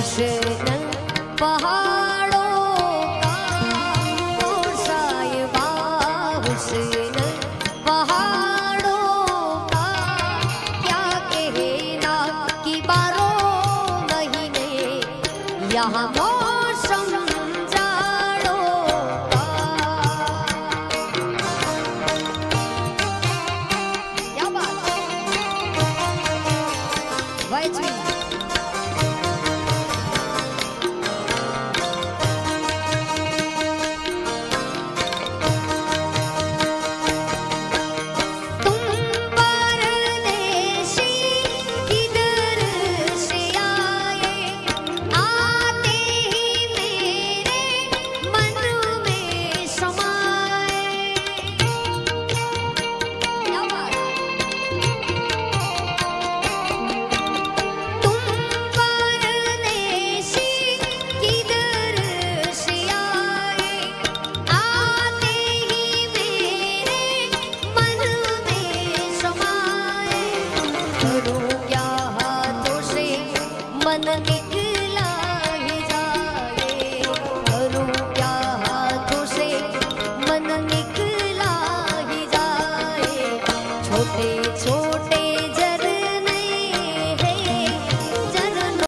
हुसैन पहाड़ों का ओ साहिबा हुसैन पहाड़ों का क्या कहना कि 12 महीने यहाँ मौसम जाड़ों का। क्या बात भाई जी। मन निकला ही जाए, करूं क्या हाथों से मन निकला ही जाए। छोटे